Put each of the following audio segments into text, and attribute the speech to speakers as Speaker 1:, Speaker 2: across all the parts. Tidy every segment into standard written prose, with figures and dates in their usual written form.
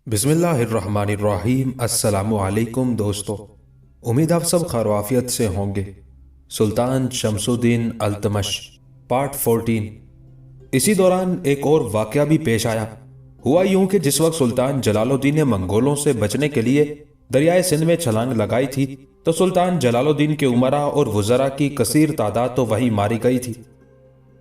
Speaker 1: बिस्मिल्लाहिर्रहमानिर्रहीम। अस्सलामु अलैकुम दोस्तों, उम्मीद आप सब खैर आफियत से होंगे। सुल्तान शमसुद्दीन अल्तमश पार्ट 14। इसी दौरान एक और वाकया भी पेश आया। हुआ यूं कि जिस वक्त सुल्तान जलालुद्दीन ने मंगोलों से बचने के लिए दरियाए सिंध में छलांग लगाई थी तो सुल्तान जलालुद्दीन के उमरा और वज़रा की कसीर तादाद तो वही मारी गई थी,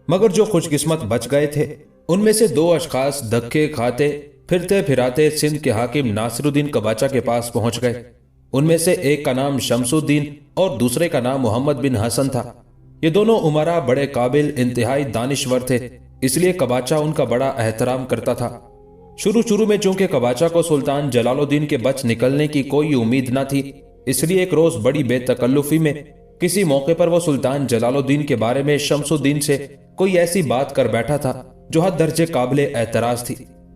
Speaker 1: मगर जो खुशकिस्मत बच गए थे उनमें से दो अशखास धक्के खाते फिरते फिराते सिंध के हाकिम नासिरुद्दीन कबाचा के पास पहुंच गए। उनमें से एक का नाम शमसुद्दीन और दूसरे का नाम मोहम्मद बिन हसन था। ये दोनों उमरा बड़े काबिल इंतहाई दानिश्वर थे, इसलिए कबाचा उनका बड़ा एहतराम करता था। शुरू में चूंकि कबाचा को सुल्तान जलालुद्दीन के बच निकलने की कोई उम्मीद न थी, इसलिए एक रोज बड़ी बेतकल्लुफी में किसी मौके पर वो सुल्तान जलालुद्दीन के बारे में शमसुद्दीन से कोई ऐसी बात कर बैठा था जो हद दर्जे काबिले एतराज थी।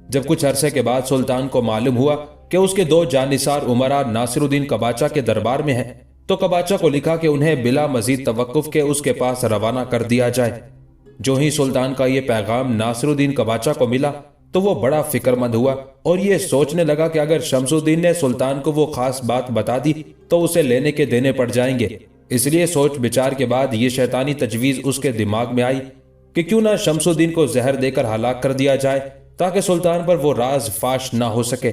Speaker 1: जब कुछ अरसे के बाद सुल्तान को मालूम हुआ कि उसके दो जानिसार उमरा नासिरुद्दीन कबाचा के दरबार में हैं, तो कबाचा को लिखा कि उन्हें बिला मजीद तवक्कुफ के उसके पास रवाना कर दिया जाए। जो ही सुल्तान का ये पैगाम नासिरुद्दीन कबाचा को मिला तो वो बड़ा फिक्रमंद हुआ और ये सोचने लगा कि अगर शमसुद्दीन ने सुल्तान को वो खास बात बता दी तो उसे लेने के देने पड़ जाएंगे। इसलिए सोच विचार के बाद ये शैतानी तजवीज उसके दिमाग में आई कि क्यों ना शमसुद्दीन को जहर देकर हलाक कर दिया जाए ताकि सुल्तान पर वो राज फाश ना हो सके।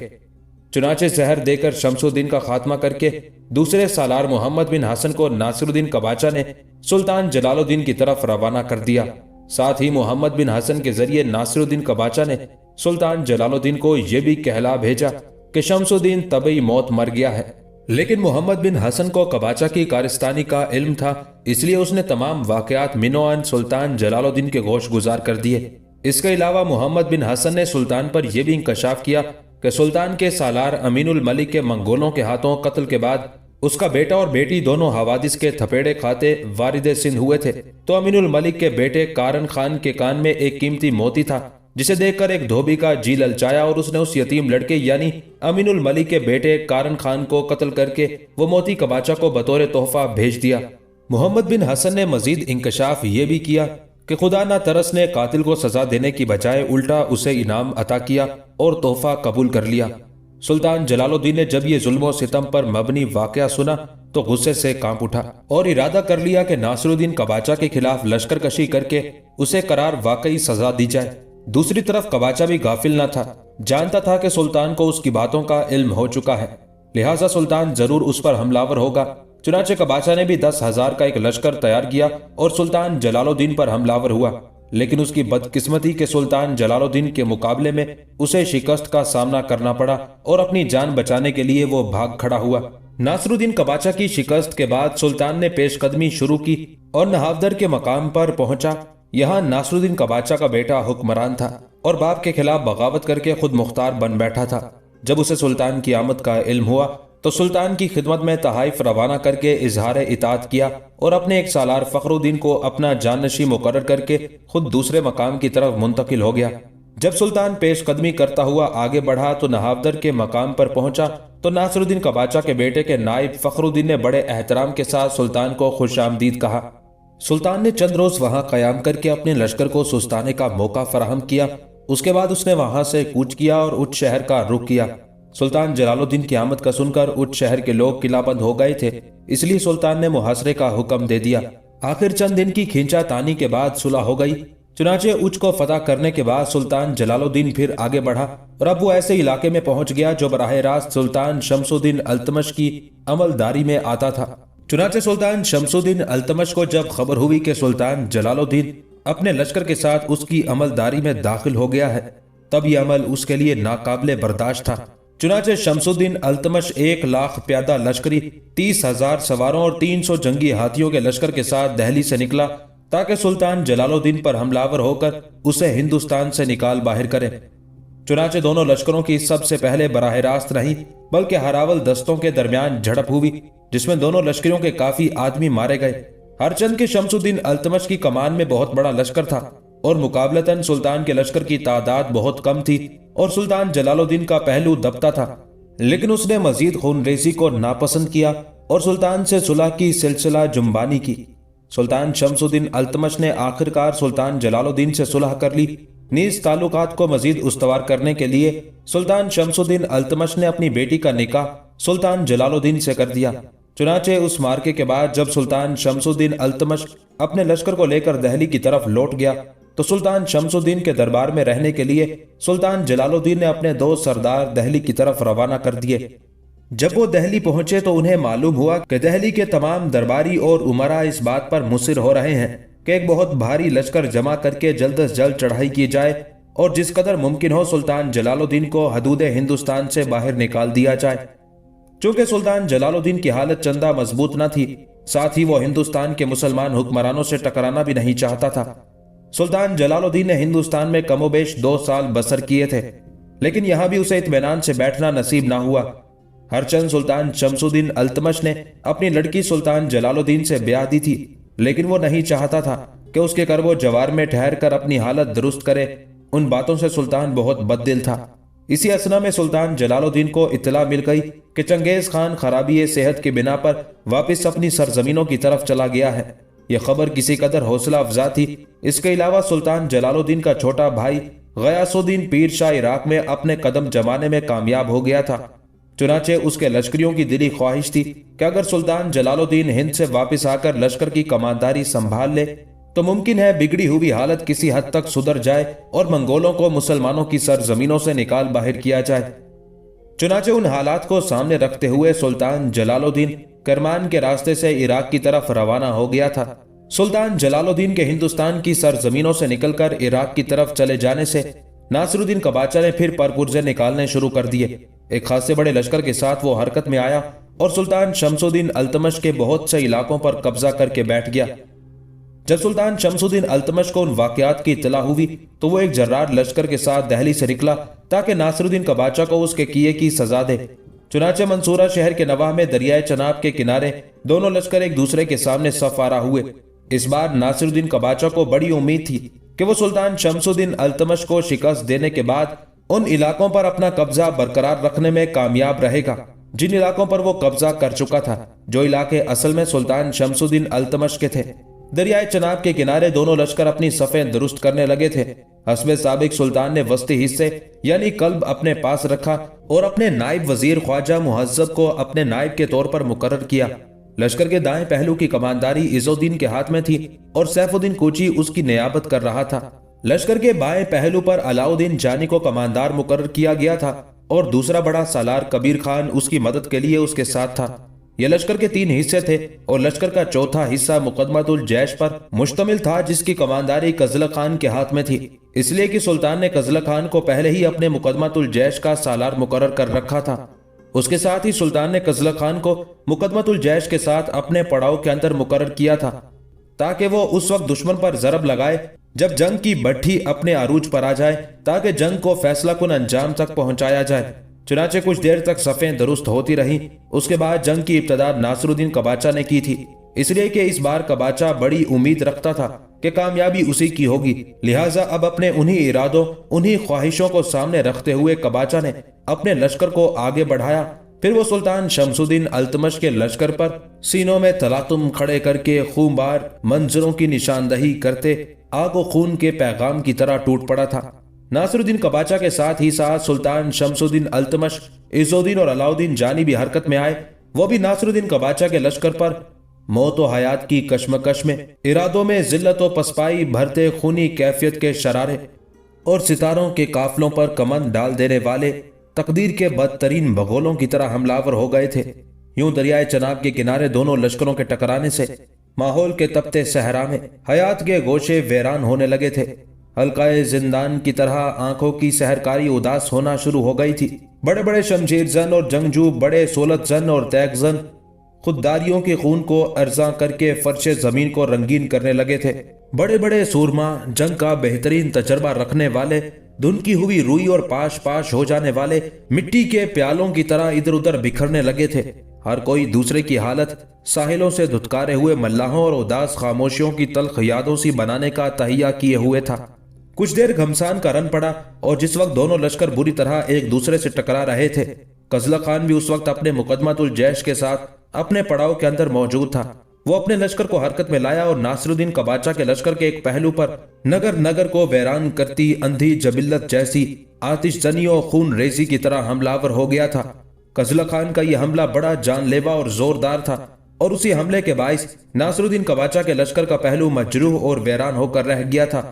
Speaker 1: चुनाचे जहर देकर शमसुद्दीन का खात्मा करके दूसरे सालार मोहम्मद बिन हसन को नासिरुद्दीन कबाचा ने सुल्तान जलालुद्दीन की तरफ रवाना कर दिया। साथ ही मोहम्मद बिन हसन के जरिए नासिरुद्दीन कबाचा ने सुल्तान जलालुद्दीन को यह भी कहला भेजा कि शमसुद्दीन तबई मौत मर गया है। लेकिन मोहम्मद बिन हसन को कबाचा की कारिस्तानी का इल्म था, इसलिए उसने तमाम वाकयात मिनोअन सुल्तान जलालुद्दीन के गोश गुजार कर दिए। इसके अलावा मोहम्मद बिन हसन ने सुल्तान पर यह भी इंकशाफ किया कि सुल्तान के सालार अमीनुल मलिक के मंगोलों के हाथों कत्ल के बाद उसका बेटा और बेटी दोनों हवादिस के थपेड़े खाते वारिदे सिंध हुए थे। तो अमीनुल मलिक के बेटे कारन खान के कान में एक कीमती मोती था, जिसे देखकर एक धोबी का जी ललचाया और उसने उस यतीम लड़के यानी अमीनुल मलिक के बेटे कारन खान को कत्ल करके वो मोती कबाचा को बतौर तोहफा भेज दिया। मोहम्मद बिन हसन ने मजीद इंकशाफ ये भी किया कि खुदा ना तरस ने कातिल को सजा देने की बजाय उल्टा उसे इनाम अता किया और तोहफा कबूल कर लिया। सुल्तान जलालुद्दीन ने जब ये जुल्म सितम पर मबनी वाकया सुना तो गुस्से से कांप उठा और इरादा कर लिया कि नासिरुद्दीन कबाचा के खिलाफ लश्कर कशी करके उसे करार वाकई सजा दी जाए। दूसरी तरफ कबाचा भी गाफिल न था, जानता था कि सुल्तान को उसकी बातों का इल्म हो चुका है, लिहाजा सुल्तान जरूर उस पर हमलावर होगा। चुनाचे कबाचा ने भी 10,000 का एक लश्कर तैयार किया और सुल्तान जलालुद्दीन पर हमलावर हुआ। लेकिन उसकी बदकिस्मती के सुल्तान जलालुद्दीन के मुकाबले में उसे शिकस्त का सामना करना पड़ा और अपनी जान बचाने के लिए वो भाग खड़ा हुआ। नासिरुद्दीन कबाचा की शिकस्त के बाद सुल्तान ने पेशकदमी शुरू की और नहावदर के मकाम पर पहुंचा। यहाँ नासिरुद्दीन कबाचा का बेटा हुक्मरान था और बाप के खिलाफ बगावत करके खुद मुख्तार बन बैठा था। जब उसे सुल्तान की आमद का इल्म हुआ तो सुल्तान की खिदमत में तहाइफ रवाना करके इजहार इताअत किया और अपने एक सालार फखरुद्दीन को अपना जाननशी मुकर्रर करके खुद दूसरे मकाम की तरफ मुंतकिल हो गया। जब सुल्तान पेशकदमी करता हुआ आगे बढ़ा तो नहावदर के मकाम पर पहुंचा तो नासिरुद्दीन कबाचा के बेटे के नाइब फखरुद्दीन ने बड़े एहतराम के साथ सुल्तान को खुशामदीद कहा। सुल्तान ने चंद रोज वहां कयाम करके अपने लश्कर को सुस्ताने का मौका फराहम किया। उसके बाद उसने वहां से कूच किया और उच्च शहर का रुख किया। सुल्तान जलालुद्दीन की आमद का सुनकर उच्च शहर के लोग किलाबंद हो गए थे, इसलिए सुल्तान ने मुहासरे का हुक्म दे दिया। आखिर चंद दिन की खींचा तानी के बाद सुलह हो गई। चुनाचे उच्च को फतह करने के बाद सुल्तान जलालुद्दीन फिर आगे बढ़ा और अब वो ऐसे इलाके में पहुंच गया जो बराह रास्त सुल्तान शमसुद्दीन अल्तमश की अमलदारी में आता था। चुनाचे सुल्तान शमसुद्दीन अल्तमश को जब खबर हुई कि सुल्तान जलालुद्दीन अपने लश्कर के साथ उसकी अमलदारी में दाखिल हो गया है, तब यह अमल उसके लिए नाकाबिले बर्दाश्त था। चुनाचे शमसुद्दीन अल्तमश 1 लाख प्यादा लश्करी, 30,000 सवारों और 300 जंगी हाथियों के लश्कर के साथ दहली से निकला ताकि सुल्तान जलालुद्दीन पर हमलावर होकर उसे हिंदुस्तान से निकाल बाहर करे। चुनाचे दोनों लश्करों की सबसे पहले बराह रास्त नहीं बल्कि हरावल दस्तों के दरमियान झड़प हुई, जिसमें दोनों लश्करियों के काफी आदमी मारे गए। हरचंद के शमसुद्दीन अल्तमश की कमान में बहुत बड़ा लश्कर था और मुकाबलतन सुल्तान के लश्कर की तादाद बहुत कम थी और सुल्तान जलालुद्दीन का पहलू दबता था। लेकिन उसने मजीद खूनरेजी को नापसंद किया और सुल्तान से सुलह की सिलसिला जुम्बानी की। सुल्तान शमसुद्दीन अल्तमश ने आखिरकार सुल्तान जलालुद्दीन से सुलह कर ली। नीज ताल्लुकात को मजीद उस्तवार करने के लिए सुल्तान शमसुद्दीन अल्तमश ने अपनी बेटी का निकाह सुल्तान जलालुद्दीन से कर दिया। चुनाचे उस मार्के के बाद जब सुल्तान शमसुद्दीन अल्तमश अपने लश्कर को लेकर दहली की तरफ लौट गया तो सुल्तान शमसुद्दीन के दरबार में रहने के लिए सुल्तान जलालुद्दीन ने अपने 2 सरदार दहली की तरफ रवाना कर दिए। जब वो दहली पहुंचे तो उन्हें मालूम हुआ कि दहली के तमाम दरबारी और उमरा इस बात पर मुसिर हो रहे हैं कि एक बहुत भारी लश्कर जमा करके जल्द से जल्द चढ़ाई की जाए और जिस कदर मुमकिन हो सुल्तान जलालुद्दीन को हदूद हिंदुस्तान से बाहर निकाल दिया जाए। चूंकि सुल्तान जलालुद्दीन की हालत चंदा मजबूत न थी, साथ ही वो हिंदुस्तान के मुसलमान हुक्मरानों से टकराना भी नहीं चाहता था। सुल्तान जलालुद्दीन ने हिंदुस्तान में कमोबेश 2 साल बसर किए थे, लेकिन यहां भी उसे इत्मीनान से बैठना नसीब ना हुआ। हरचंद सुल्तान शमसुद्दीन अल्तमश ने अपनी लड़की सुल्तान जलालुद्दीन से ब्याह दी थी, लेकिन वो नहीं चाहता था कि उसके करबो जवार में ठहर कर अपनी हालत दुरुस्त करे। उन बातों से सुल्तान बहुत बददिल था। इसी असना में सुल्तान जलालुद्दीन को इत्तला मिल गई कि चंगेज खान खराबी सेहत की बिना पर वापस अपनी सरजमीनों की तरफ चला गया है। यह खबर किसी कदर हौसला अफजा थी। इसके अलावा सुल्तान जलालुद्दीन का छोटा भाई गयासुद्दीन पीर शाह इराक में अपने कदम जमाने में कामयाब हो गया था। चुनाचे उसके लश्करियों की दिली ख्वाहिश थी कि अगर सुल्तान जलालुद्दीन हिंद से वापस आकर लश्कर की कमांदारी संभाल ले तो मुमकिन है बिगड़ी हुई हालत किसी हद तक सुधर जाए और मंगोलों को मुसलमानों की सरजमीनों से निकाल बाहर किया जाए। चुनाचे उन हालात को सामने रखते हुए सुल्तान जलालुद्दीन करमान के रास्ते से इराक की तरफ रवाना हो गया था। सुल्तान जलालुद्दीन के हिंदुस्तान की सरजमीनों से निकलकर इराक की तरफ चले जाने से नासिरुद्दीन कबाचा ने फिर परपुर्जे निकालने शुरू कर दिए। एक खासे बड़े लश्कर के साथ वो हरकत में आया और सुल्तान शमसुद्दीन अल्तमश के बहुत से इलाकों पर कब्जा करके बैठ गया। जब सुल्तान शमसुद्दीन अल्तमश को उन वाकयात की इत्तला हुई तो वो एक जर्रार लश्कर के साथ दहली से निकला ताकि नासिरुद्दीन कबाचा को उसके किए की सजा दे। चुनाचे मंसूरा शहर के नवाह में दरियाए चनाब के किनारे दोनों लश्कर एक दूसरे के सामने सफ आरा हुए। इस बार नासिरुद्दीन कबाचा को बड़ी उम्मीद थी कि वो सुल्तान शमसुद्दीन अल्तमश को शिकस्त देने के बाद उन इलाकों पर अपना कब्जा बरकरार रखने में कामयाब रहेगा जिन इलाकों पर वो कब्जा कर चुका था, जो इलाके असल में सुल्तान शमसुद्दीन अल्तमश के थे। दरियाए चनाब के किनारे दोनों लश्कर अपनी सफ़ें दुरुस्त करने लगे थे। हस्बे साबिक सुल्तान ने वस्ती हिस्से यानी कल्ब अपने पास रखा और अपने नायब वजीर ख्वाजा मुहज्जब को अपने नायब के तौर पर मुकर्रर किया। लश्कर के दाएं पहलू की कमांदारी इज़ुद्दीन के हाथ में थी और सैफुद्दीन कोची उसकी नियाबत कर रहा था। लश्कर के बाएं पहलू पर अलाउद्दीन जानी को कमांदार मुकर्रर किया गया था और दूसरा बड़ा सालार कबीर खान उसकी मदद के लिए उसके साथ था। यह लश्कर के 3 हिस्से थे और लश्कर का चौथा हिस्सा मुकदमतुल जैश पर मुश्तमिल था जिसकी कमांदारी कजला खान के हाथ में थी, इसलिए कि सुल्तान ने कजला खान को पहले ही अपने मुकदमतुल जैश का सालार मुकर्रर कर रखा था। उसके साथ ही सुल्तान ने कजला खान को मुकदमतुल जैश के साथ अपने पड़ाव के अंदर मुकर्रर किया था ताकि वो उस वक्त दुश्मन पर जरब लगाए जब जंग की भट्ठी अपने अरूज पर आ जाए, ताकि जंग को फैसला कुन अंजाम तक पहुंचाया जाए। चुनाचे कुछ देर तक सफ़ें दुरुस्त होती रहीं। उसके बाद जंग की इब्तदा नासिरुद्दीन कबाचा ने की थी, इसलिए कि इस बार कबाचा बड़ी उम्मीद रखता था कि कामयाबी उसी की होगी। लिहाजा अब अपने उन्हीं इरादों, उन्हीं ख्वाहिशों को सामने रखते हुए कबाचा ने अपने लश्कर को आगे बढ़ाया। फिर वो सुल्तान शमसुद्दीन अल्तमश के लश्कर पर सीनों में तलातुम खड़े करके खूंबार मंजरों की निशानदही करते आग और खून के पैगाम की तरह टूट पड़ा था। नासिरुद्दीन कबाचा के साथ ही साथ सुल्तान शमसुद्दीन अल्तमश, इज़ुद्दीन और अलाउद्दीन जानी भी हरकत में आए। वो भी नासिरुद्दीन कबाचा के लश्कर पर मौत व हयात की कश्मकश में, इरादों में जिल्लत व पसपाई भरते खूनी कैफियत के शरारे और सितारों के काफलों पर कमंद डाल देने वाले तकदीर के बदतरीन भगोलों की तरह हमलावर हो गए थे। यूं दरियाए चनाब के किनारे दोनों लश्करों के टकराने से माहौल के तपते सहरा में हयात के गोशे वैरान होने लगे थे। हल्काए जिंदान की तरह आंखों की सहरकारी उदास होना शुरू हो गई थी। बड़े बड़े शमशीर जन और जंगजू, बड़े सोलत जन और तैग जन खुददारियों के खून को अर्जा करके फर्शे जमीन को रंगीन करने लगे थे। बड़े बड़े सूरमा, जंग का बेहतरीन तजर्बा रखने वाले, धुनकी हुई रुई और पाश पाश हो जाने वाले मिट्टी के प्यालों की तरह इधर उधर बिखरने लगे थे। हर कोई दूसरे की हालत साहिलों से धुतकारे हुए मल्लाहों और उदास खामोशियों की तल्ख यादों सी बनाने का तहिया किए हुए था। कुछ देर घमसान का रन पड़ा और जिस वक्त दोनों लश्कर बुरी तरह एक दूसरे से टकरा रहे थे, قزلہ خان بھی اس وقت اپنے مقدمۃ الجیش کے ساتھ اپنے پڑاؤ کے اندر موجود تھا۔ وہ اپنے لشکر کو حرکت میں لایا اور ناصر الدین قباچہ کے لشکر کے ایک پہلو پر نگر کو ویران کرتی اندھی جبلت جیسی آتش زنی اور خون ریزی کی طرح حملہ آور ہو گیا تھا۔ قزلہ خان کا یہ حملہ بڑا جان لیوا اور زوردار تھا، اور اسی حملے کے باعث ناصر الدین قباچہ کے لشکر کا پہلو مجروح اور ویران ہو کر رہ گیا تھا۔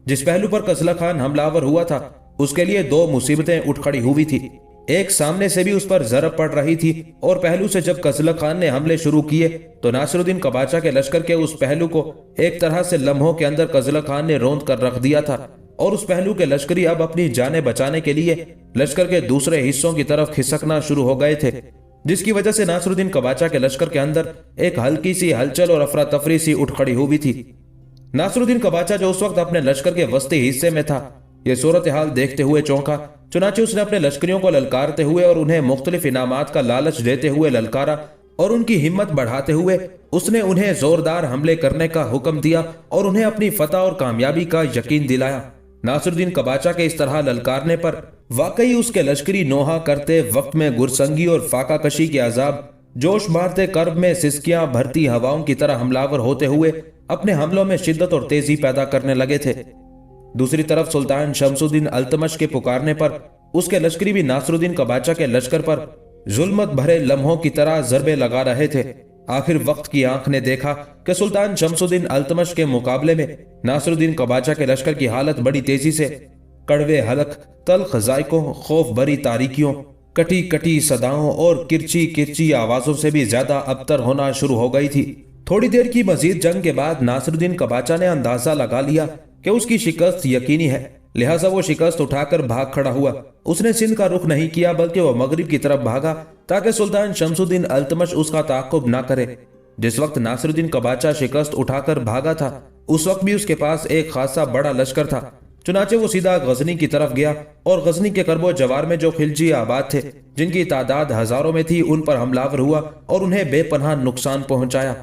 Speaker 1: جس پہلو پر قزلہ خان حملہ آور ہوا تھا اس کے لیے دو مصیبتیں اٹھ کھڑی ہوئی تھی۔ ایک، سامنے سے بھی اس پر ضرب پڑ رہی تھی، اور پہلو سے جب قزلہ خان نے حملے شروع کیے تو ناصر الدین قباچہ کے لشکر کے اس پہلو کو ایک طرح سے لمحوں کے اندر قزلہ خان نے روند کر رکھ دیا تھا، اور اس پہلو کے لشکری اب اپنی جانیں بچانے کے لیے لشکر کے دوسرے حصوں کی طرف کھسکنا شروع ہو گئے تھے، جس کی وجہ سے ناصر الدین قباچہ کے لشکر کے اندر ایک ہلکی سی ہلچل اور افراتفری سی اٹھ کھڑی ہوئی تھی۔ ناصر الدین قباچہ جو اس وقت اپنے لشکر کے وسطی حصے میں تھا، یہ صورتحال دیکھتے ہوئے چونکا، چنانچہ اس نے اپنے لشکریوں کو للکارتے ہوئے اور انہیں مختلف انعامات کا لالچ دیتے ہوئے للکارا، اور ان کی ہمت بڑھاتے ہوئے اس نے انہیں زوردار حملے کرنے کا حکم دیا اور انہیں اپنی فتح اور کامیابی کا یقین دلایا۔ ناصر الدین قباچہ کے اس طرح للکارنے پر واقعی اس کے لشکری نوحہ کرتے وقت میں گرسنگی اور فاقہ کشی کے عذاب جوش مارتے کرب میں سسکیاں بھرتی ہواؤں کی طرح حملہ ہوتے ہوئے اپنے حملوں میں شدت اور تیزی پیدا کرنے لگے تھے۔ دوسری طرف سلطان شمس الدین التمش کے پکارنے پر اس کے لشکری بھی ناصر الدین قباچہ کے لشکر پر ظلمت بھرے لمحوں کی طرح ضربے لگا رہے تھے۔ آخر وقت کی آنکھ نے دیکھا کہ سلطان شمس الدین التمش کے مقابلے میں ناصر الدین قباچہ کے لشکر کی حالت بڑی تیزی سے کڑوے حلق، تلخ ذائقوں، خوف بری تاریکیوں، کٹی کٹی صداؤں اور کرچی کرچی آوازوں سے بھی زیادہ ابتر ہونا شروع ہو گئی تھی۔ تھوڑی دیر کی مزید جنگ کے بعد ناصر الدین قباچہ نے اندازہ لگا لیا کہ اس کی شکست یقینی ہے، لہٰذا وہ شکست اٹھا کر بھاگ کھڑا ہوا۔ اس نے سندھ کا رخ نہیں کیا بلکہ وہ مغرب کی طرف بھاگا تاکہ سلطان شمس الدین التمش اس کا تعاقب نہ کرے۔ جس وقت ناصر الدین قباچہ شکست اٹھا کر بھاگا تھا اس وقت بھی اس کے پاس ایک خاصا بڑا لشکر تھا، چنانچہ وہ سیدھا غزنی کی طرف گیا اور غزنی کے قرب و جوار میں جو خلجی آباد تھے جن کی تعداد ہزاروں میں تھی ان پر حملہ آور ہوا اور انہیں بے پناہ نقصان پہنچایا۔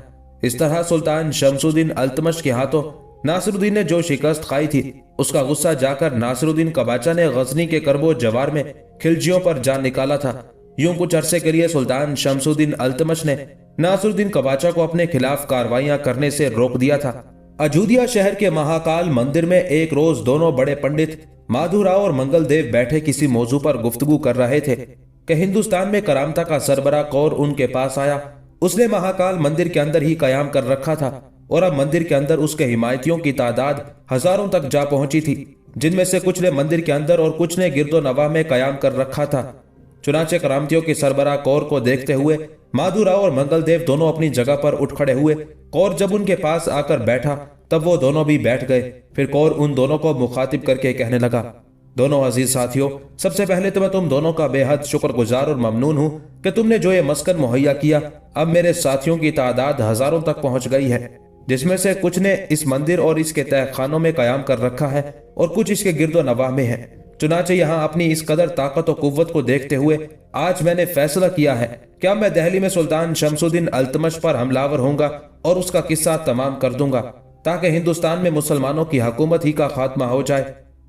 Speaker 1: اس طرح سلطان شمس الدین التمش کے ہاتھوں ناصر الدین نے جو شکست کھائی تھی اس کا غصہ جا کر ناصر الدین قباچہ نے غزنی کے قرب و جوار میں خلجیوں پر جان نکالا تھا۔ یوں کچھ عرصے کے لیے سلطان شمس الدین التمش نے ناصر الدین قباچہ کو اپنے خلاف کاروائیاں کرنے سے روک دیا تھا۔ اجودھیا شہر کے مہاکال مندر میں ایک روز دونوں بڑے پنڈت مادھو راؤ اور منگل دیو بیٹھے کسی موضوع پر گفتگو کر رہے تھے کہ ہندوستان میں کرامتا کا سربراہ کور ان کے پاس آیا۔ اس نے مہاکال مندر کے اندر ہی قیام کر رکھا تھا اور اب مندر کے اندر اس کے حمایتیوں کی تعداد ہزاروں تک جا پہنچی تھی، جن میں سے کچھ نے مندر کے اندر اور کچھ نے گرد و نواح میں قیام کر رکھا تھا۔ چنانچہ کرامتیوں کے سربراہ کور کو دیکھتے ہوئے مادھو راؤ اور منگل دیو دونوں اپنی جگہ پر اٹھ کھڑے ہوئے۔ کور جب ان کے پاس آ کر بیٹھا تب وہ دونوں بھی بیٹھ گئے۔ پھر کور ان دونوں کو مخاطب کر کے کہنے لگا، دونوں عزیز ساتھیوں، سب سے پہلے تو میں تم دونوں کا بے حد شکر گزار اور ممنون ہوں کہ تم نے جو یہ مسکن مہیا کیا۔ اب میرے ساتھیوں کی تعداد ہزاروں تک پہنچ گئی ہے، جس میں سے کچھ نے اس مندر اور اس کے تہہ خانوں میں قیام کر رکھا ہے اور کچھ اس کے گرد و نواح میں ہے۔ چنانچہ یہاں اپنی اس قدر طاقت و قوت کو دیکھتے ہوئے آج میں نے فیصلہ کیا ہے کہ اب میں دہلی میں سلطان شمس الدین التمش پر حملہ آور ہوں گا اور اس کا قصہ تمام کر دوں گا تاکہ ہندوستان میں مسلمانوں کی حکومت ہی کا خاتمہ ہو جائے۔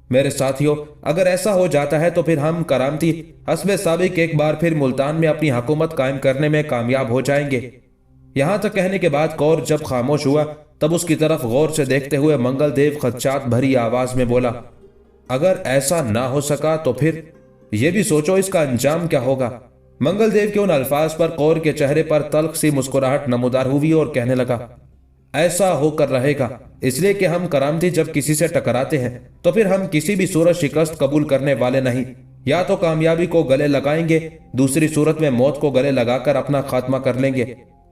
Speaker 1: میرے ساتھیوں، اگر ایسا ہو جاتا ہے تو پھر ہم کرامتی حسب سابق ایک بار پھر ملتان میں اپنی حکومت قائم کرنے میں کامیاب ہو جائیں گے۔ یہاں تک کہنے کے بعد کور جب خاموش ہوا تب اس کی طرف غور سے دیکھتے ہوئے منگل دیو خدشات بھری آواز میں بولا، اگر ایسا نہ ہو سکا تو پھر یہ بھی سوچو اس کا انجام کیا ہوگا۔ منگل دیو کے ان الفاظ پر کور کے چہرے پر تلخ سی مسکراہٹ نمودار ہوئی اور کہنے لگا، ایسا ہو کر رہے گا، اس لیے کہ ہم کرامتی جب کسی سے ٹکراتے ہیں تو پھر ہم کسی بھی صورت شکست قبول کرنے والے نہیں، یا تو کامیابی کو گلے لگائیں گے، دوسری صورت میں موت کو گلے لگا کر اپنا خاتمہ کر لیں گے۔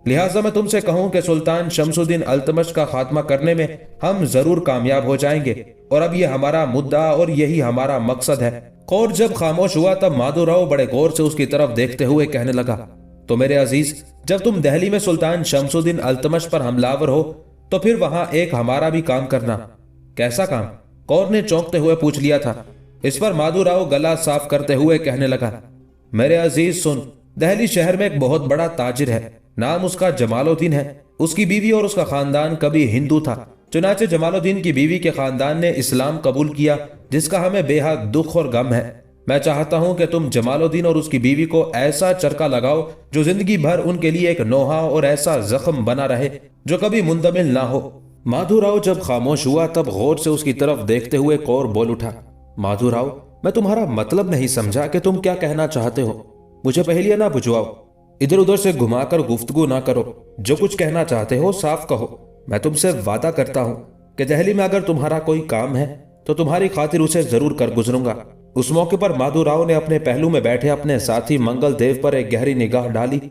Speaker 1: لہٰذا میں تم سے کہوں کہ سلطان شمس الدین التمش کا خاتمہ کرنے میں ہم ضرور کامیاب ہو جائیں گے، اور اب یہ ہمارا مدعا اور یہی ہمارا مقصد ہے۔ کور جب خاموش ہوا تب مادھو راؤ بڑے غور سے اس کی طرف دیکھتے ہوئے کہنے لگا، تو میرے عزیز، جب تم دہلی میں سلطان شمس الدین التمش پر حملہ آور ہو تو پھر وہاں ایک ہمارا بھی کام کرنا۔ کیسا کام؟ کور نے چونکتے ہوئے پوچھ لیا تھا۔ اس پر مادھو راؤ گلا صاف کرتے ہوئے کہنے لگا، میرے عزیز سن، دہلی شہر میں ایک بہت بڑا تاجر ہے، نام اس کا جمال الدین ہے۔ اس کی بیوی اور اس کا خاندان کبھی ہندو تھا، چنانچہ جمال الدین کی بیوی کے خاندان نے اسلام قبول کیا، جس کا ہمیں بے حد دکھ اور غم ہے۔ मैं चाहता हूं कि तुम जमाल उद्दीन और उसकी बीवी को ऐसा चरका लगाओ जो जिंदगी भर उनके लिए एक नोहा और ऐसा जख्म बना रहे जो कभी मुंदमिल ना हो। माधुराव जब खामोश हुआ तब गौर से उसकी तरफ देखते हुए कौर बोल उठा, माधुराव, मैं तुम्हारा मतलब नहीं समझा कि तुम क्या कहना चाहते हो। मुझे पहेलियां ना बुझवाओ, इधर उधर से घुमाकर गुफ्तगू ना करो। जो कुछ कहना चाहते हो साफ कहो। मैं तुमसे वादा करता हूं कि दिल्ली में अगर तुम्हारा कोई काम है तो तुम्हारी खातिर उसे जरूर कर गुजरूंगा। उस मौके पर माधुराव ने अपने पहलू में बैठे अपने साथी मंगल देव पर एक गहरी निगाह डाली।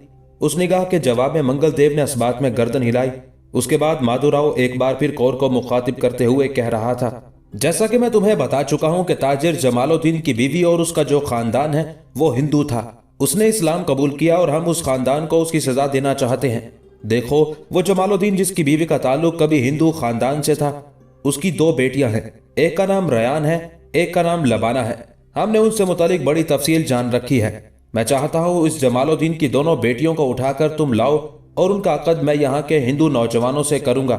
Speaker 1: उस निगाह के जवाब में मंगल देव ने असबात में गर्दन हिलाई। उसके बाद माधुराव एक बार फिर कौर को मुखातिब करते हुए कह रहा था, जैसा कि मैं तुम्हें बता चुका हूं कि ताजिर जमालुद्दीन की बीवी और उसका जो खानदान है वो हिंदू था। उसने इस्लाम कबूल किया और हम उस खानदान को उसकी सजा देना चाहते हैं। देखो, वो जमालुद्दीन जिसकी बीवी का ताल्लुक कभी हिंदू खानदान से था, उसकी 2 बेटियां हैं। एक का नाम रयान है, एक का नाम लबाना है। हमने उनसे मुतालिक बड़ी तफसील जान रखी है। मैं चाहता हूँ इस जमालुद्दीन की दोनों बेटियों को उठाकर तुम लाओ और उनका अक़द मैं यहाँ के हिंदू नौजवानों से करूंगा,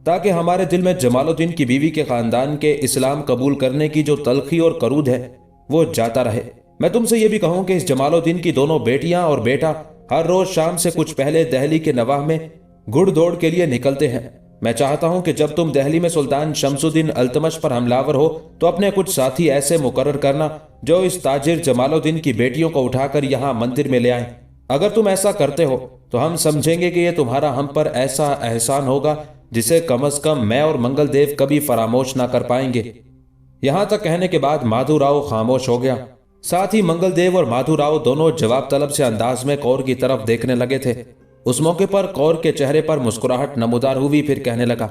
Speaker 1: ताकि हमारे दिल में जमालुद्दीन की बीवी के खानदान के इस्लाम कबूल करने की जो तलखी और करूद है वो जाता रहे। मैं तुमसे ये भी कहूँ कि इस जमालुद्दीन की दोनों बेटियां और बेटा हर रोज शाम से कुछ पहले दिल्ली के नवाह में घुड़ दौड़ के लिए निकलते हैं। मैं चाहता हूं कि जब तुम दिल्ली में सुल्तान शमसुद्दीन अल्तमश पर हमलावर हो तो अपने कुछ साथी ऐसे मुकर्रर करना जो इस ताजिर जमालुद्दीन की बेटियों को उठाकर यहाँ मंदिर में ले आए। अगर तुम ऐसा करते हो तो हम समझेंगे कि यह तुम्हारा हम पर ऐसा एहसान होगा जिसे कम अज कम मैं और मंगल देव कभी फरामोश ना कर पाएंगे। यहां तक कहने के बाद माधुराव खामोश हो गया। साथ ही मंगल देव और माधुराव दोनों जवाब तलब से अंदाज में कौर की तरफ देखने लगे थे। उस मौके पर कौर के चेहरे पर मुस्कुराहट नमूदार हुई। फिर कहने लगा,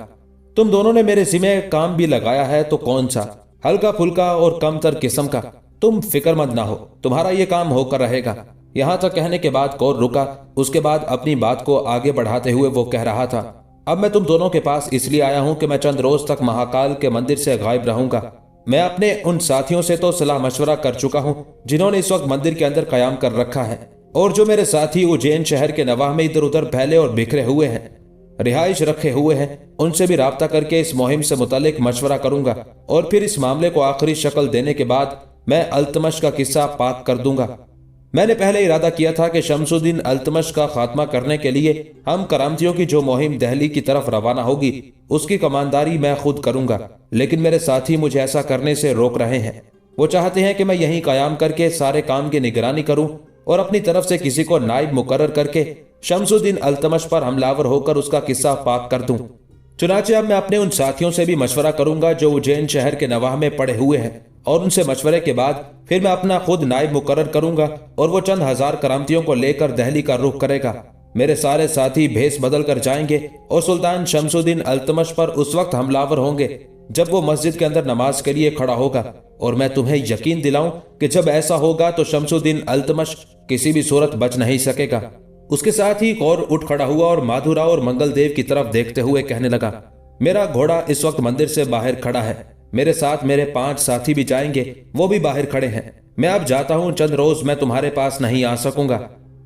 Speaker 1: तुम दोनों ने मेरे जिम्मे काम भी लगाया है तो कौन सा, हल्का फुल्का और कम तर किस्म का। तुम फिक्रमंद ना हो, तुम्हारा ये काम होकर रहेगा। यहां तक कहने के बाद कौर रुका। उसके बाद अपनी बात को आगे बढ़ाते हुए वो कह रहा था, अब मैं तुम दोनों के पास इसलिए आया हूं कि मैं चंद रोज तक महाकाल के मंदिर से गायब रहूंगा। मैं अपने उन साथियों से तो सलाह मशवरा कर चुका हूं जिन्होंने इस वक्त मंदिर के अंदर कयाम कर रखा है, और जो मेरे साथी उज्जैन शहर के नवाह में इधर उधर फैले और बिखरे हुए हैं, रिहाइश रखे हुए हैं, उनसे भी राब्ता करके इस मुहिम से मुतालिक मशवरा करूंगा और फिर इस मामले को आखिरी शक्ल देने के बाद मैं अल्तमश का किस्सा पाक कर दूंगा। मैंने पहले इरादा किया था कि शमसुद्दीन अल्तमश का खात्मा करने के लिए हम करामतियों की जो मुहिम दिल्ली की तरफ रवाना होगी उसकी कमानदारी मैं खुद करूंगा, लेकिन मेरे साथी मुझे ऐसा करने से रोक रहे हैं। वो चाहते हैं कि मैं यहीं कयाम करके सारे काम की निगरानी करूं और अपनी तरफ से किसी को नाइब मुकर्रर करके शमसुद्दीन अल्तमश पर हमलावर होकर उसका किस्सा पाक कर दूं। चुनाचे अब मैं अपने उन साथियों से भी मशवरा करूंगा जो उज्जैन शहर के नवाह में पड़े हुए हैं, और उनसे मशवरे के बाद फिर मैं अपना खुद नाइब मुकर्रर करूंगा और वो चंद हजार करामतियों को लेकर दिल्ली का रुख करेगा। मेरे सारे साथी भेस बदल कर जाएंगे और सुल्तान शमसुद्दीन अल्तमश पर उस वक्त हमलावर होंगे जब वो मस्जिद के अंदर नमाज के लिए खड़ा होगा, और मैं तुम्हें यकीन दिलाऊं कि जब ऐसा होगा तो शमसुद्दीन अल्तमश किसी भी सूरत बच नहीं सकेगा। उसके साथ ही कौर उठ खड़ा हुआ और माधुराव और मंगल देव की तरफ देखते हुए कहने लगा, मेरा घोड़ा इस वक्त मंदिर से बाहर खड़ा है, मेरे साथ मेरे 5 साथी भी जाएंगे, वो भी बाहर खड़े हैं। मैं अब जाता हूं, चंद रोज मैं तुम्हारे पास नहीं आ सकूंगा।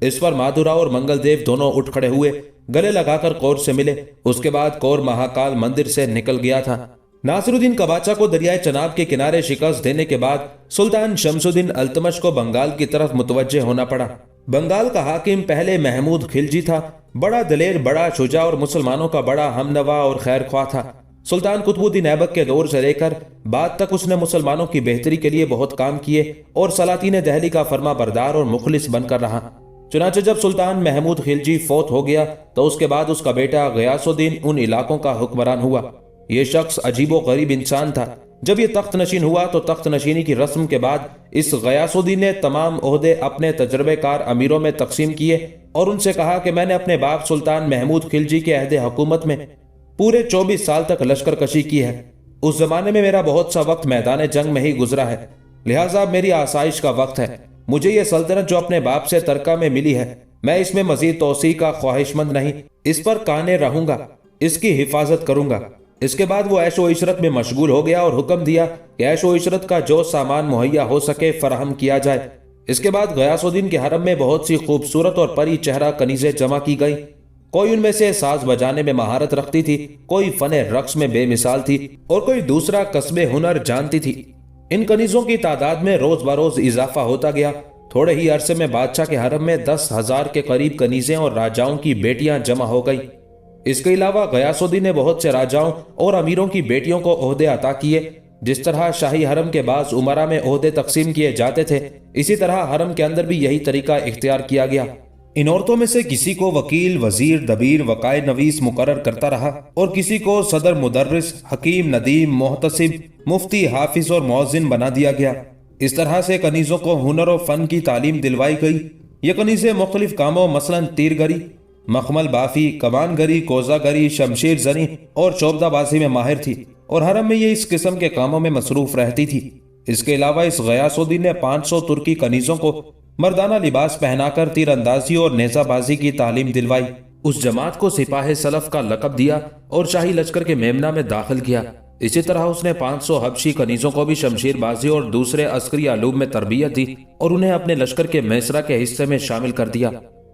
Speaker 1: इस पर माधुराव और मंगल देव दोनों उठ खड़े हुए, गले लगाकर कौर से मिले। उसके बाद कौर महाकाल मंदिर से निकल गया था। नासिरुद्दीन कबाचा को दरियाए चनाब के किनारे शिकस्त देने के बाद सुल्तान शमसुद्दीन अल्तमश को बंगाल की तरफ मुतवज्जे होना पड़ा। बंगाल का हाकिम पहले महमूद खिलजी था, बड़ा दलेर, बड़ा शुजा और मुसलमानों का बड़ा हमनवा और खैर ख्वाह था। सुल्तान कुतुबुद्दीन ऐबक के दौर से लेकर बाद तक उसने मुसलमानों की बेहतरी के लिए बहुत काम किए और सलातीन दिल्ली का फर्मा बरदार और मुखलिस बनकर रहा। चुनांचे जब सुल्तान महमूद खिलजी फौत हो गया तो उसके बाद उसका बेटा गयासुद्दीन उन इलाकों का हुक्मरान हुआ। यह शख्स अजीबो गरीब इंसान था। जब यह तख्त नशीन हुआ तो तख्त नशीनी की रस्म के बाद इस गयासुद्दीन ने तमाम ओहदे अपने तजर्बेकार अमीरों में तकसीम किए और उनसे कहा कि मैंने अपने बाप सुल्तान महमूद खिलजी के अहद हुकूमत में पूरे 24 साल तक लश्कर कशी की है। उस जमाने में मेरा बहुत सा वक्त मैदान जंग में ही गुजरा है, लिहाजा मेरी आसाइश का वक्त है। मुझे यह सल्तनत जो अपने बाप से तरका में मिली है, मैं इसमें मजीद तोसी का ख्वाहिशमंद नहीं, इस पर काने रहूंगा, इसकी हिफाजत करूंगा। इसके बाद वो ऐशो इशरत में मशगूल हो गया और हुक्म दिया कि ऐशो इशरत का जो सामान मुहैया हो सके फराहम किया जाए। इसके बाद गयासुद्दीन के हरम में बहुत सी खूबसूरत और परी चेहरा कनीजें जमा की गई। कोई उनमें से साज बजाने में महारत रखती थी, कोई फने रक्स में बेमिसाल थी और कोई दूसरा कस्बे हुनर जानती थी। इन कनीजों की तादाद में रोज बरोज इजाफा होता गया। थोड़े ही अरसे में बादशाह के हरम में 10,000 के करीब कनीजें और राजाओं की बेटियां जमा हो गई। इसके अलावा गयासुद्दीन ने बहुत से राजाओं और अमीरों की बेटियों को ओहदे अता किए। जिस तरह शाही हरम के बाज़ उमरा में ओहदे तकसीम किए जाते थे, इसी तरह हरम के अंदर भी यही तरीका इख्तियार किया गया। इन औरतों में से किसी को वकील, वजीर, दबीर, वकाए नवीस मुकर्रर करता रहा और किसी को सदर, मुदर्रिस, हकीम, नदीम, मोहतसिब, मुफ्ती, हाफिज और मौजिन बना दिया गया। इस तरह से कनीजों को हुनर और फन की तालीम दिलवाई गई। ये कनीजें मुख्तलिफ कामों मसलन तीरगरी, मखमल बाफी, कमानगरी, कोजागरी, शमशीर जनी और चौबदाबाजी में माहिर थी और हरम में ये इस किस्म के कामों में मसरूफ रहती थी। इसके अलावा इस गयासुद्दीन ने 500 तुर्की कनीजों को मर्दाना लिबास पहनाकर तीरंदाजी और नेजाबाजी की तालीम दिलवाई। उस जमात को सिपाही सलफ का लकब दिया और शाही लश्कर के मेमना में दाखिल किया। इसी तरह उसने 500 हबशी कनीजों को भी शमशीरबाजी और दूसरे अस्करी आलूम में तरबियत दी और उन्हें अपने लश्कर के मैसरा के हिस्से में शामिल कर दिया।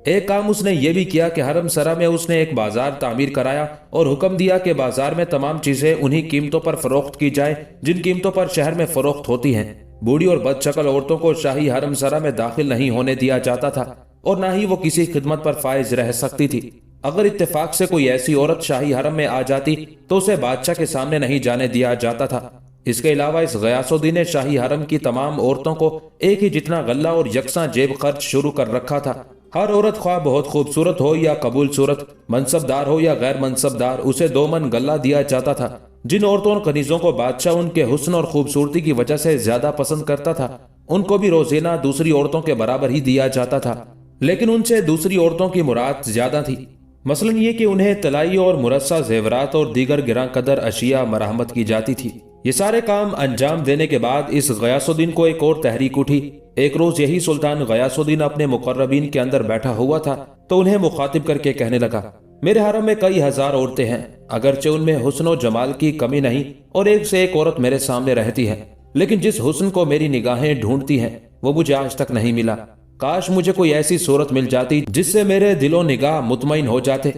Speaker 1: एक काम उसने ये भी किया कि हरम सरा में उसने एक बाजार तामीर कराया और हुक्म दिया कि बाजार में तमाम चीजें उन्हीं कीमतों पर फरोख्त की जाए जिन कीमतों पर शहर में फरोख्त होती हैं। बूढ़ी और बदशक्ल औरतों को शाही हरम सरा में दाखिल नहीं होने दिया जाता था और न ही वो किसी खिदमत पर फाइज रह सकती थी। अगर इत्तेफाक से कोई ऐसी औरत शाही हरम में आ जाती तो उसे बादशाह के सामने नहीं जाने दिया जाता था। इसके अलावा इस गयासुद्दीन ने शाही हरम की तमाम औरतों को एक ही जितना गल्ला और यकसा जेब खर्च शुरू कर रखा था। हर औरत ख्वाह बहुत खूबसूरत हो या कबूल सूरत, मनसबदार हो या गैर मनसबदार, उसे 2 मन गल्ला दिया जाता था। जिन औरतों और कनीजों को बादशाह उनके हुस्न और खूबसूरती की वजह से ज्यादा पसंद करता था, उनको भी रोजेना दूसरी औरतों के बराबर ही दिया जाता था। लेकिन उनसे दूसरी औरतों की मुराद ज्यादा थी। मसलन ये कि उन्हें तलाई और मुरस्सा जेवरात और दीगर गिरां कदर अशिया मरहमत की जाती थी। ये सारे काम अंजाम देने के बाद इस गयासुद्दीन को एक और तहरीक उठी। एक रोज यही सुल्तान गयासुद्दीन अपने मुकर्रबीन के अंदर बैठा हुआ था तो उन्हें मुखातिब करके कहने लगा, मेरे हरम में कई हजार औरतें हैं, अगरचे उनमें हुस्न और जमाल की कमी नहीं और एक से एक औरत मेरे सामने रहती है, लेकिन जिस हुस्न को मेरी निगाहें ढूंढती हैं वो मुझे आज तक नहीं मिला। काश मुझे कोई ऐसी सूरत मिल जाती जिससे मेरे दिलो निगाह मुतमईन हो जाते।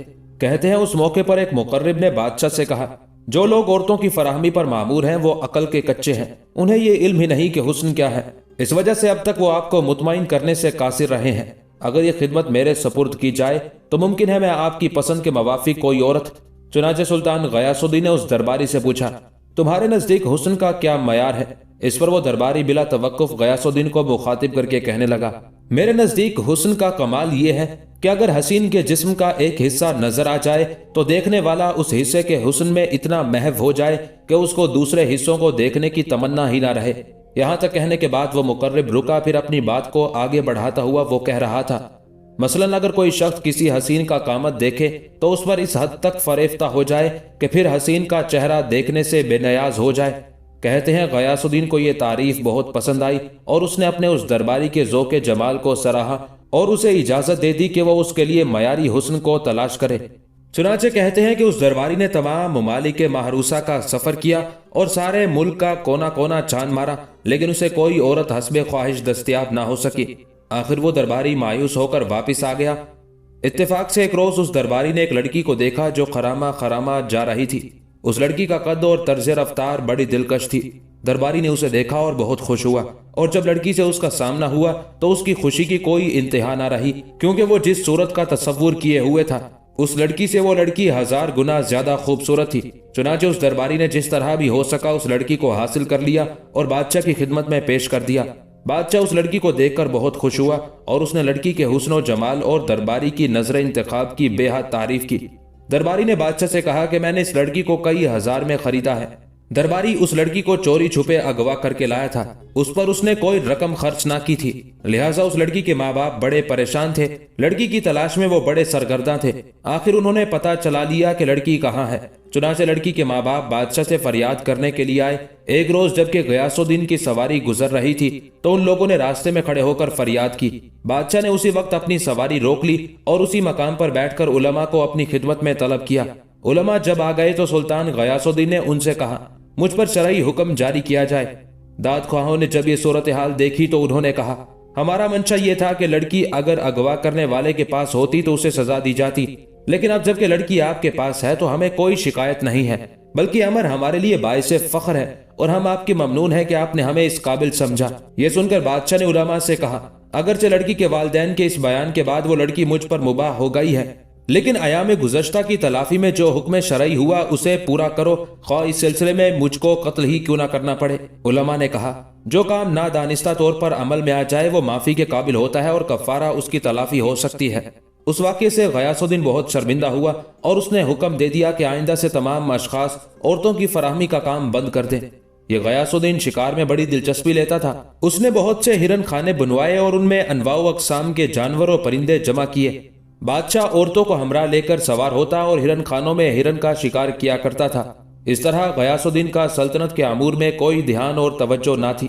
Speaker 1: कहते हैं उस मौके पर एक मुकर्रिब ने बादशाह से कहा, जो लोग औरतों की फराहमी पर मामूर हैं वो अकल के कच्चे हैं, उन्हें ये इल्म ही नहीं कि हुस्न क्या है। इस वजह से अब तक वो आपको मुतमईन करने से कासिर रहे हैं। अगर ये खिदमत मेरे सपुर्द की जाए तो मुमकिन है मैं आपकी पसंद के मवाफिक कोई औरत। चुनाचे सुल्तान गयासुद्दीन ने उस दरबारी से पूछा, तुम्हारे नजदीक हुस्न का क्या मयार है? इस पर वो दरबारी बिला तवक्कुफ गयासुद्दीन को मुखातिब करके कहने लगा, मेरे नजदीक हुस्न का कमाल ये है कि अगर हसीन के जिस्म का एक हिस्सा नजर आ जाए तो देखने वाला उस हिस्से के हुस्न में इतना महव हो जाए कि उसको दूसरे हिस्सों को देखने की तमन्ना ही ना रहे। यहाँ तक कहने के बाद वो मुकर्रिब रुका, फिर अपनी बात को आगे बढ़ाता हुआ वो कह रहा था, मसलन अगर कोई शख्स किसी हसीन का कामत देखे तो उस पर इस हद तक फरेफ्ता हो जाए कि फिर हसीन का चेहरा देखने से बेनियाज हो जाए। कहते हैं गयासुद्दीन को ये तारीफ बहुत पसंद आई और उसने अपने उस दरबारी के ज़ौक़े जमाल को सराहा और उसे इजाजत दे दी कि वह उसके लिए मयारी हुस्न को तलाश करे। चुनाचे कहते हैं कि उस दरबारी ने तमाम ममालिक महरूसा का सफर किया और सारे मुल्क का कोना कोना छान मारा, लेकिन उसे कोई औरत हस्बे ख्वाहिश दस्तयाब ना हो सकी। आखिर वो दरबारी मायूस होकर वापिस आ गया। इत्तेफाक से एक रोज उस दरबारी ने एक लड़की को देखा जो खरामा खरामा जा रही थी। उस लड़की का कद और तर्ज रफ्तार बड़ी दिलकश थी। दरबारी ने उसे देखा और बहुत खुश हुआ, और जब लड़की से उसका सामना हुआ तो उसकी खुशी की कोई इंतहा ना रही, क्योंकि वो जिस सूरत का तसव्वुर किए हुए था उस लड़की से वो लड़की 1000 गुना ज्यादा खूबसूरत थी। चुनाचे उस दरबारी ने जिस तरह भी हो सका उस लड़की को हासिल कर लिया और बादशाह की खिदमत में पेश कर दिया। बादशाह उस लड़की को देखकर बहुत खुश हुआ और उसने लड़की के हुस्न और जमाल और दरबारी की नजर इंतखाब की बेहद तारीफ की। दरबारी ने बादशाह से कहा कि मैंने इस लड़की को कई हजार में खरीदा है। दरबारी उस लड़की को चोरी छुपे अगवा करके लाया था। उस पर उसने कोई रकम खर्च ना की थी, लिहाजा उस लड़की के माँ बाप बड़े परेशान थे। लड़की की तलाश में वो बड़े सरगर्दा थे। आखिर उन्होंने पता चला लिया कि लड़की कहाँ है। चुनाचे लड़की के माँ बाप बादशाह से फरियाद करने के लिए आए। एक रोज जबकि गयासुद्दीन की सवारी गुजर रही थी तो उन लोगों ने रास्ते में खड़े होकर फरियाद की। बादशाह ने उसी वक्त अपनी सवारी रोक ली और उसी मकाम पर बैठकर उलमा को अपनी खिदमत में तलब किया। उलमा जब आ गए तो सुल्तान गयासुद्दीन ने उनसे कहा, मुझ पर शरई हुक्म जारी किया जाए। दाद ख्वाहों ने जब ये सूरत हाल देखी तो उन्होंने कहा, हमारा मंशा ये था कि लड़की अगर अगवा करने वाले के पास होती तो उसे सजा दी जाती, लेकिन अब जबकि लड़की आपके पास है तो हमें कोई शिकायत नहीं है, बल्कि अमर हमारे लिए बाइसे फख्र है اور ہم آپ کی ممنون ہیں کہ آپ نے ہمیں اس قابل سمجھا۔ یہ سن کر بادشاہ نے علماء سے کہا، اگرچہ لڑکی کے والدین کے اس بیان کے بعد وہ لڑکی مجھ پر مباح ہو گئی ہے، لیکن ایام گزشتہ کی تلافی میں جو حکم شرعی ہوا اسے پورا کرو، خواہ اس سلسلے میں مجھ کو قتل ہی کیوں نہ کرنا پڑے۔ علماء نے کہا، جو کام نادانستہ طور پر عمل میں آ جائے وہ معافی کے قابل ہوتا ہے اور کفارہ اس کی تلافی ہو سکتی ہے۔ اس واقعے سے غیاث الدین بہت شرمندہ ہوا اور اس نے حکم دے دیا کہ آئندہ سے تمام اشخاص عورتوں کی فراہمی کا کام بند کر دیں۔ یہ غیاث الدین شکار میں بڑی دلچسپی لیتا تھا۔ اس نے بہت سے ہرن خانے بنوائے اور ان میں انواع و اقسام کے جانور و پرندے جمع کیے۔ بادشاہ عورتوں کو ہمراہ لے کر سوار ہوتا اور ہرن خانوں میں ہرن کا شکار کیا کرتا تھا۔ اس طرح غیاث الدین کا سلطنت کے امور میں کوئی دھیان اور توجہ نہ تھی۔